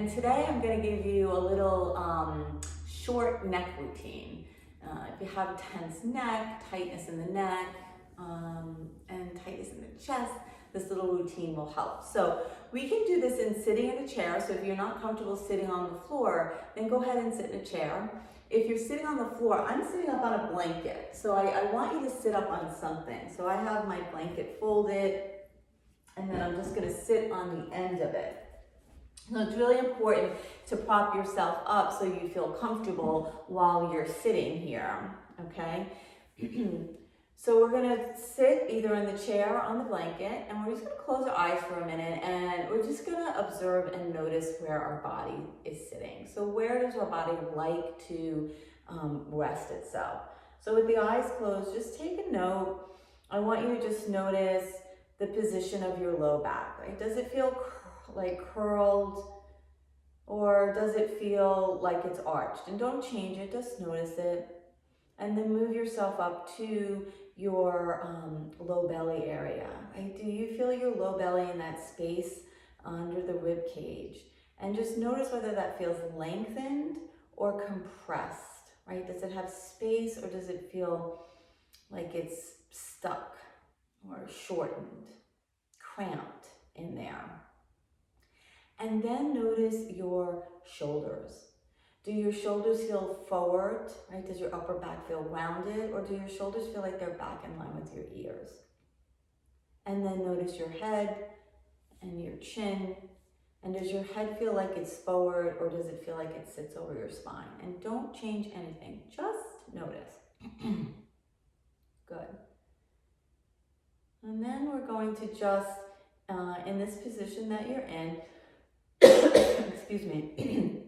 And today I'm going to give you a little short neck routine. If you have tense neck, tightness in the neck, and tightness in the chest, this little routine will help. So we can do this in sitting in a chair. So if you're not comfortable sitting on the floor, then go ahead and sit in a chair. If you're sitting on the floor, I'm sitting up on a blanket. So I want you to sit up on something. So I have my blanket folded, and then I'm just going to sit on the end of it. So it's really important to prop yourself up so you feel comfortable while you're sitting here, okay? So we're gonna sit either in the chair or on the blanket, and we're just gonna close our eyes for a minute, and we're just gonna observe and notice where our body is sitting. So where does our body like to rest itself? So with the eyes closed, just take a note. I want you to just notice the position of your low back, right? Does it feel like curled, or does it feel like it's arched? And don't change it, just notice it. And then move yourself up to your low belly area, right? Do you feel your low belly in that space under the rib cage? And just notice whether that feels lengthened or compressed, right? Does it have space, or does it feel like it's stuck or shortened, cramped in there? And then notice your shoulders. Do your shoulders feel forward, right? Does your upper back feel rounded, or do your shoulders feel like they're back in line with your ears? And then notice your head and your chin. And does your head feel like it's forward, or does it feel like it sits over your spine? And don't change anything, just notice. Good. And then we're going to just, in this position that you're in, excuse me,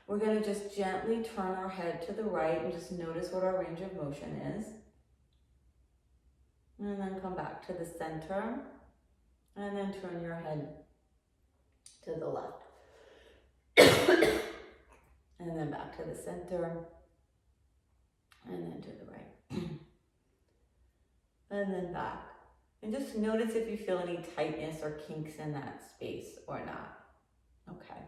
we're going to just gently turn our head to the right and just notice what our range of motion is. And then come back to the center, and then turn your head to the left. And then back to the center, and then to the right. And then back. And just notice if you feel any tightness or kinks in that space or not. Okay.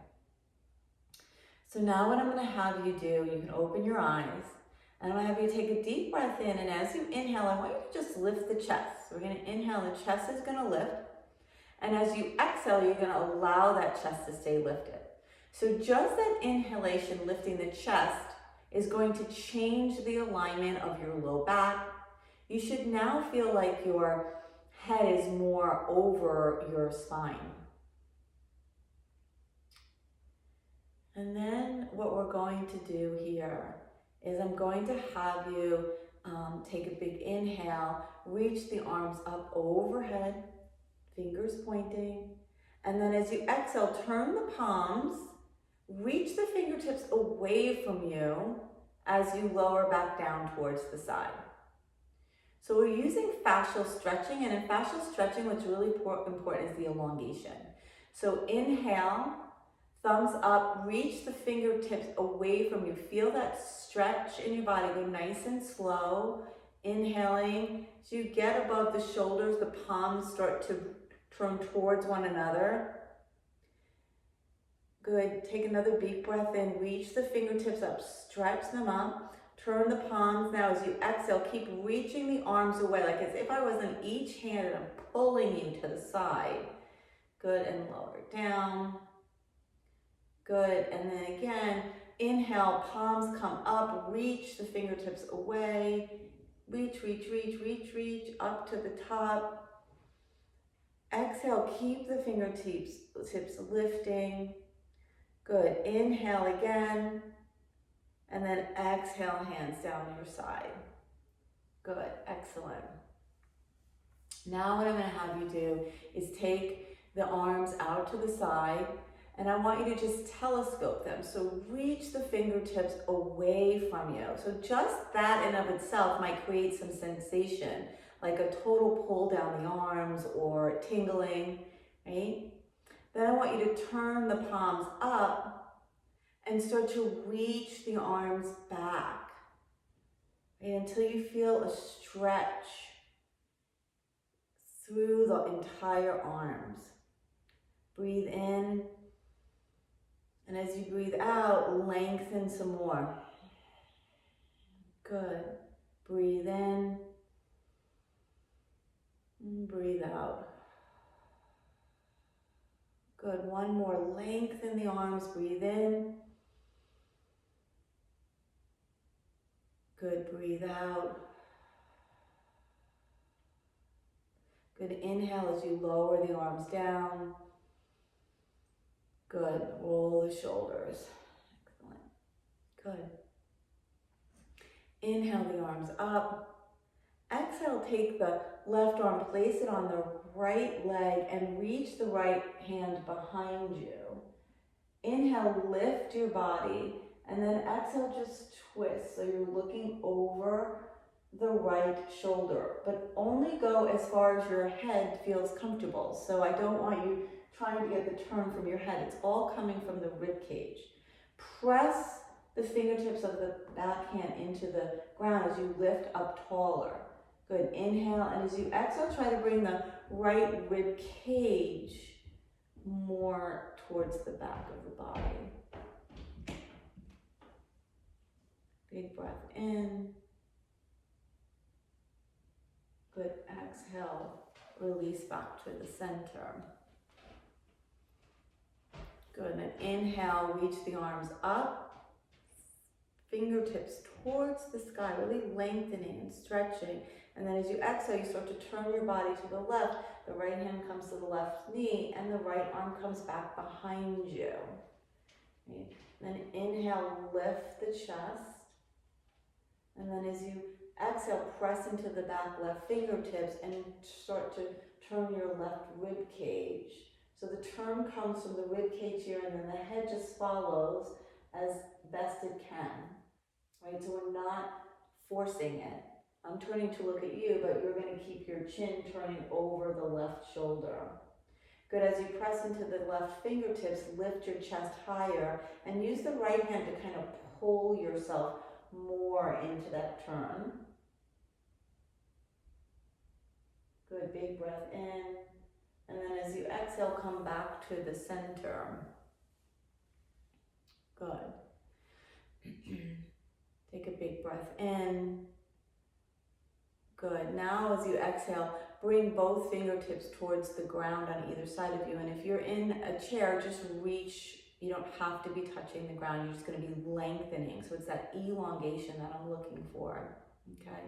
So now what I'm going to have you do, you can open your eyes, and I'm going to have you take a deep breath in, and as you inhale, I want you to just lift the chest. So we're going to inhale, the chest is going to lift, and as you exhale, you're going to allow that chest to stay lifted. So just that inhalation, lifting the chest, is going to change the alignment of your low back. You should now feel like your head is more over your spine. And then what we're going to do here is I'm going to have you take a big inhale, reach the arms up overhead, fingers pointing, and then as you exhale, turn the palms, reach the fingertips away from you as you lower back down towards the side. So we're using fascial stretching, and in fascial stretching, what's really important is the elongation. So inhale, thumbs up, reach the fingertips away from you. Feel that stretch in your body. Go nice and slow. Inhaling. As you get above the shoulders, the palms start to turn towards one another. Good. Take another deep breath in. Reach the fingertips up. Stretch them up. Turn the palms. Now as you exhale, keep reaching the arms away, like as if I was in each hand and I'm pulling you to the side. Good. And lower down. Good, and then again, inhale, palms come up, reach the fingertips away, reach, reach, reach, reach, reach, up to the top. Exhale, keep the fingertips lifting. Good, inhale again, and then exhale, hands down your side. Good, excellent. Now what I'm gonna have you do is take the arms out to the side, and I want you to just telescope them. So reach the fingertips away from you. So just that in of itself might create some sensation, like a total pull down the arms or tingling, right? Then I want you to turn the palms up and start to reach the arms back, right? Until you feel a stretch through the entire arms. Breathe in And as you breathe out, lengthen some more. Good. Breathe in. And breathe out. Good. One more. Lengthen the arms. Breathe in. Good. Breathe out. Good. Inhale as you lower the arms down. Good. Roll the shoulders. Excellent. Good. Inhale the arms up. Exhale, take the left arm, place it on the right leg and reach the right hand behind you. Inhale, lift your body, and then exhale, just twist. So you're looking over the right shoulder, but only go as far as your head feels comfortable. So I don't want you trying to get the turn from your head. It's all coming from the rib cage. Press the fingertips of the back hand into the ground as you lift up taller. Good. Inhale, and as you exhale, try to bring the right rib cage more towards the back of the body. Big breath in. Good. Exhale, release back to the center. Good. And then inhale, reach the arms up, fingertips towards the sky, really lengthening and stretching. And then as you exhale, you start to turn your body to the left. The right hand comes to the left knee, and the right arm comes back behind you. Okay. Then inhale, lift the chest. And then as you exhale, press into the back left fingertips and start to turn your left rib cage. So the turn comes from the rib cage here, and then the head just follows as best it can. Right? So we're not forcing it. I'm turning to look at you, but you're going to keep your chin turning over the left shoulder. Good. As you press into the left fingertips, lift your chest higher and use the right hand to kind of pull yourself more into that turn. Good. Big breath in. And then as you exhale, come back to the center. Good. Take a big breath in. Good. Now as you exhale, bring both fingertips towards the ground on either side of you. And if you're in a chair, just reach. You don't have to be touching the ground. You're just going to be lengthening. So it's that elongation that I'm looking for. Okay.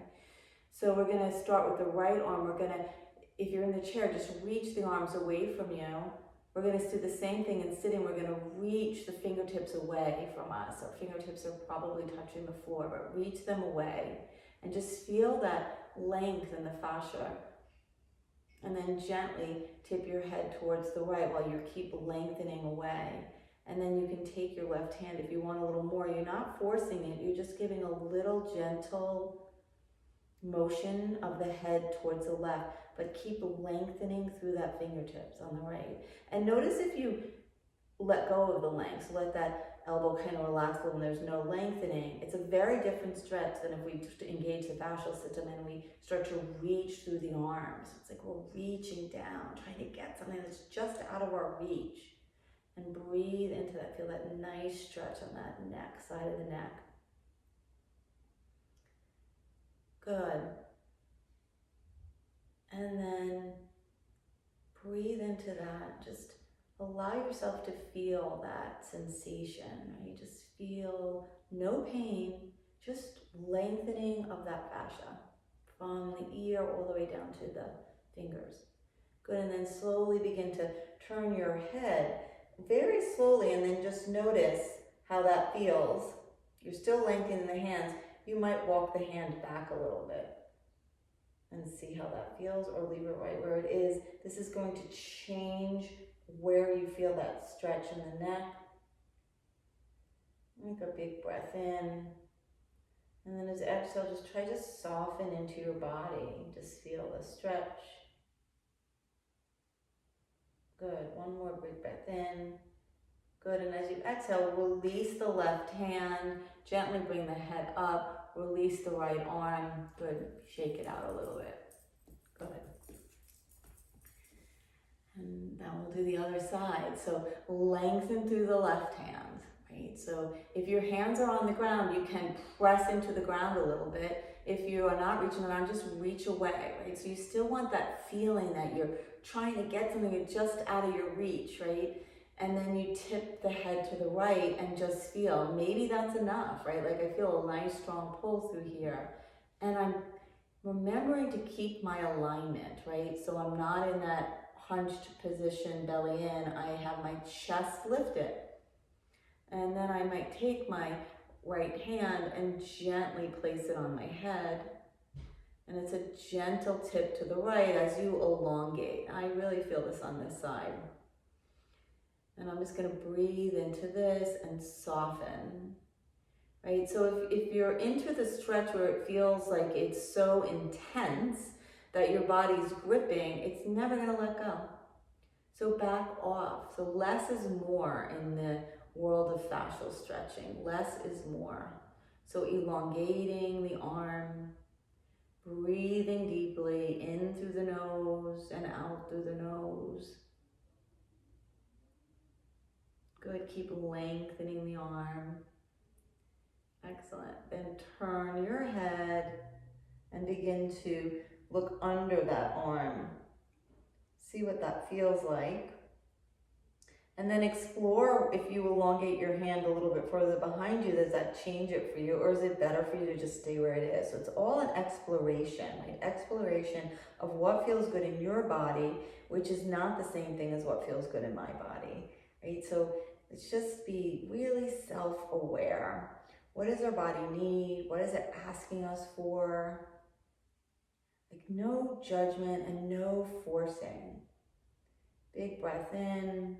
So we're going to start with the right arm. We're going to, if you're in the chair, just reach the arms away from you. We're going to do the same thing in sitting. We're going to reach the fingertips away from us. Our fingertips are probably touching the floor, but reach them away and just feel that length in the fascia. And then gently tip your head towards the right while you keep lengthening away. And then you can take your left hand if you want a little more. You're not forcing it. You're just giving a little gentle motion of the head towards the left, but keep lengthening through that fingertips on the right. And notice if you let go of the length, so let that elbow kind of relax a little and there's no lengthening. It's a very different stretch than if we just engage the fascial system and we start to reach through the arms. It's like we're reaching down, trying to get something that's just out of our reach. And breathe into that. Feel that nice stretch on that neck, side of the neck. Good. And then breathe into that. Just allow yourself to feel that sensation. Right? Just feel no pain, just lengthening of that fascia from the ear all the way down to the fingers. Good. And then slowly begin to turn your head very slowly, and then just notice how that feels. You're still lengthening the hands. You might walk the hand back a little bit and see how that feels, or leave it right where it is. This is going to change where you feel that stretch in the neck. Make a big breath in. And then as exhale, just try to soften into your body. Just feel the stretch. Good. One more big breath in. Good. And as you exhale, release the left hand. Gently bring the head up. Release the right arm. Good. Shake it out a little bit. Good. And then we'll do the other side. So lengthen through the left hand, right? So if your hands are on the ground, you can press into the ground a little bit. If you are not reaching around, just reach away, right? So you still want that feeling that you're trying to get something, you're just out of your reach, right? And then you tip the head to the right and just feel, maybe that's enough, right? Like I feel a nice strong pull through here. And I'm remembering to keep my alignment, right? So I'm not in that hunched position, belly in. I have my chest lifted. And then I might take my right hand and gently place it on my head. And it's a gentle tip to the right as you elongate. I really feel this on this side. And I'm just gonna breathe into this and soften. Right, so if you're into the stretch where it feels like it's so intense that your body's gripping, it's never gonna let go. So back off. So less is more in the world of fascial stretching. Less is more. So elongating the arm, breathing deeply in through the nose and out through the nose. Good, keep lengthening the arm. Excellent. Then turn your head and begin to look under that arm. See what that feels like. And then explore if you elongate your hand a little bit further behind you, does that change it for you? Or is it better for you to just stay where it is? So it's all an exploration, right? Exploration of what feels good in your body, which is not the same thing as what feels good in my body, right? So let's just be really self-aware. What does our body need? What is it asking us for? Like no judgment and no forcing. Big breath in.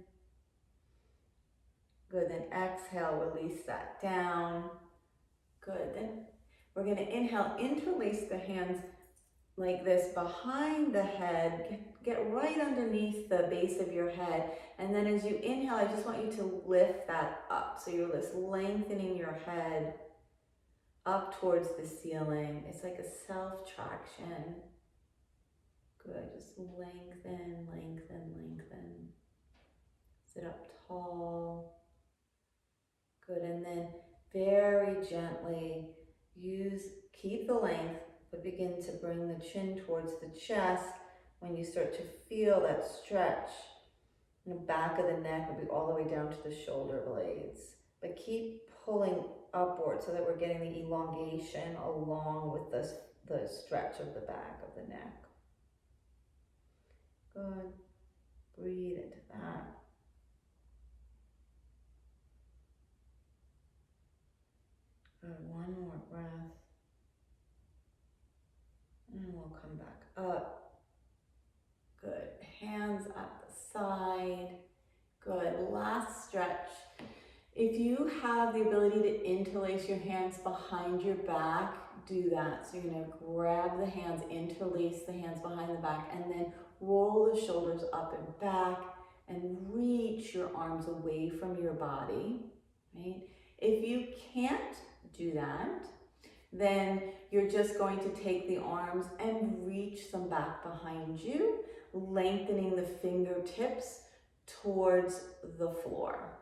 Good, then exhale, release that down. Good, then we're gonna inhale, interlace the hands like this behind the head. Get right underneath the base of your head. And then as you inhale, I just want you to lift that up. So you're just lengthening your head up towards the ceiling. It's like a self-traction. Good, just lengthen, lengthen, lengthen. Sit up tall. Good, and then very gently keep the length, but begin to bring the chin towards the chest. When you start to feel that stretch, the back of the neck will be all the way down to the shoulder blades. But keep pulling upward so that we're getting the elongation along with the stretch of the back of the neck. Good. Breathe into that. Good. One more breath. And we'll come back up. Good. Hands at the side. Good. Last stretch. If you have the ability to interlace your hands behind your back, do that. So you're going to grab the hands, interlace the hands behind the back, and then roll the shoulders up and back and reach your arms away from your body, right? If you can't do that, then you're just going to take the arms and reach them back behind you, lengthening the fingertips towards the floor.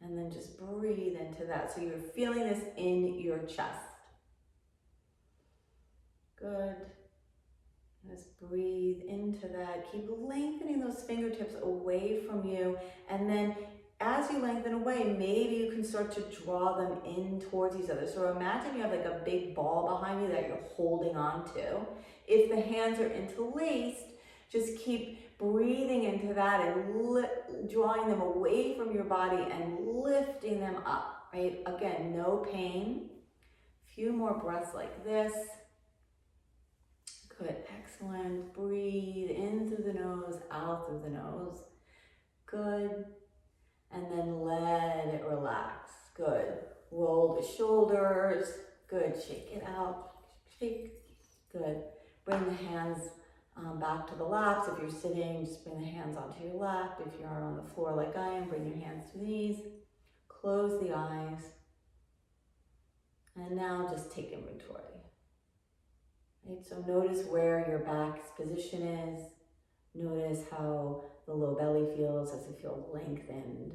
And then just breathe into that. So you're feeling this in your chest. Good. Just breathe into that. Keep lengthening those fingertips away from you. And then as you lengthen away, maybe you can start to draw them in towards each other. So imagine you have like a big ball behind you that you're holding on to. If the hands are interlaced, just keep breathing into that and drawing them away from your body and lifting them up, right? Again, no pain. Few more breaths like this. Good, excellent. Breathe in through the nose, out through the nose. Good. And then let it relax. Good. Roll the shoulders. Good. Shake it out. Shake. Good. Bring the hands back to the laps. If you're sitting, just bring the hands onto your lap. If you're on the floor like I am, bring your hands to the knees. Close the eyes. And now just take inventory. Right, so notice where your back's position is. Notice how the low belly feels as it feels lengthened.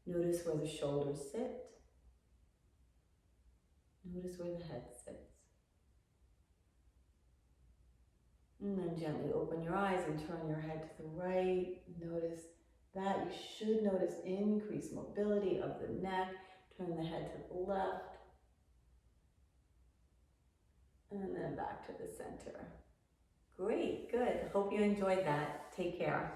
Notice where the shoulders sit. Notice where the head sits. And then gently open your eyes and turn your head to the right. Notice that. You should notice increased mobility of the neck. Turn the head to the left. And then back to the center. Great, good. Hope you enjoyed that. Take care.